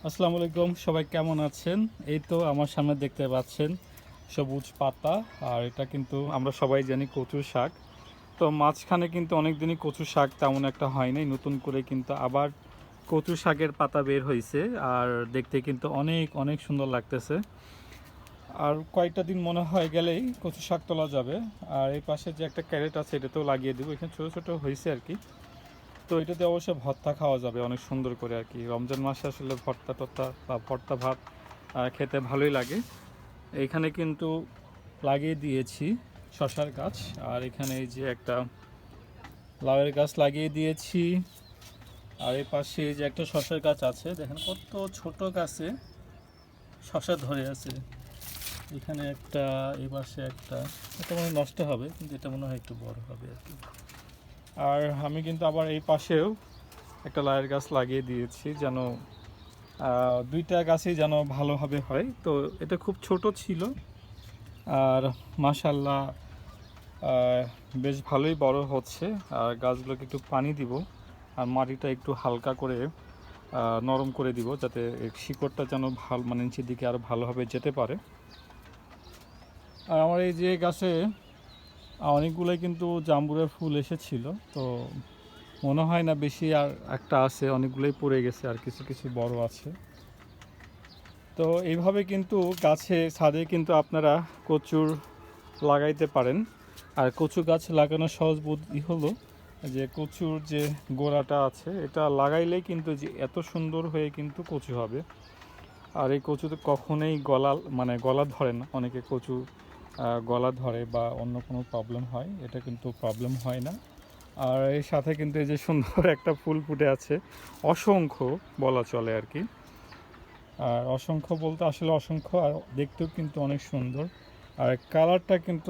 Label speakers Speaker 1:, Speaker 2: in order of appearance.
Speaker 1: আসসালামু আলাইকুম, সবাই কেমন আছেন? এই তো আমার সামনে দেখতে পাচ্ছেন সবুজ পাতা। আর এটা কিন্তু আমরা সবাই জানি কচু শাক। তো মাঝখানে কিন্তু অনেক দিনই কচু শাক তেমন একটা হয় নাই, নতুন করে কিন্তু আবার কচু শাকের পাতা বের হয়েছে। আর দেখতে কিন্তু অনেক অনেক সুন্দর লাগতেছে। আর কয়েকটা দিন মনে হয় গেলেই কচু শাক তোলা যাবে। আর এই পাশে যে একটা ক্যারেট আছে এটাতেও লাগিয়ে দেবো, এখানে ছোটো ছোটো হয়েছে আর কি। তো এটাতে অবশ্য ভর্তা খাওয়া যাবে অনেক সুন্দর করে আর কি। রমজান মাসে আসলে ভর্তা টর্তা বা ভর্তা ভাত খেতে ভালোই লাগে। এইখানে কিন্তু লাগিয়ে দিয়েছি শশার গাছ। আর এখানে এই যে একটা লাউয়ের গাছ লাগিয়ে দিয়েছি। আর এই পাশে এই যে একটা শশার গাছ আছে, দেখেন কত ছোট গাছে শশা ধরে আছে। এখানে একটা, এই পাশে একটা। এটা মনে হয় নষ্ট হবে, কিন্তু এটা মনে হয় একটু বড় হবে আর কি। আর আমি কিন্তু আবার এই পাশেও একটা লাউয়ের গাছ লাগিয়ে দিয়েছি, যেন দুইটা গাছই যেন ভালোভাবে হয়। তো এটা খুব ছোট ছিল, আর মাশাল্লাহ বেশ ভালোই বড় হচ্ছে। আর গাছগুলোকে একটু পানি দিব, আর মাটিটা একটু হালকা করে নরম করে দিব, যাতে এর শিকড়টা যেন ভালো, মানে নিচের দিকে আরও ভালোভাবে যেতে পারে। আর আমার এই যে গাছে অনেকগুলোই কিন্তু জাম্বুরের ফুল এসেছিল। তো মনে হয় না বেশি, আর একটা আছে, অনেকগুলোই পড়ে গেছে, আর কিছু কিছু বড় আছে। তো এইভাবে কিন্তু গাছে, ছাদে কিন্তু আপনারা কচুর লাগাইতে পারেন। আর কচু গাছ লাগানোর সহজ বুদ্ধি হলো যে কচুর যে গোড়াটা আছে এটা লাগাইলেই কিন্তু যে এত সুন্দর হয়ে কিন্তু কচু হবে। আর এই কচুতে কখনোই গলা, মানে গলা ধরে না। অনেকে কচু গলা ধরে বা অন্য কোনো প্রবলেম হয়, এটা কিন্তু প্রবলেম হয় না। আর এর সাথে কিন্তু এই যে সুন্দর একটা ফুল ফুটে আছে, অসংখ্য বলা চলে আর কি। আর অসংখ্য বলতে আসলে অসংখ্য, আর দেখতেও কিন্তু অনেক সুন্দর। আর কালারটা কিন্তু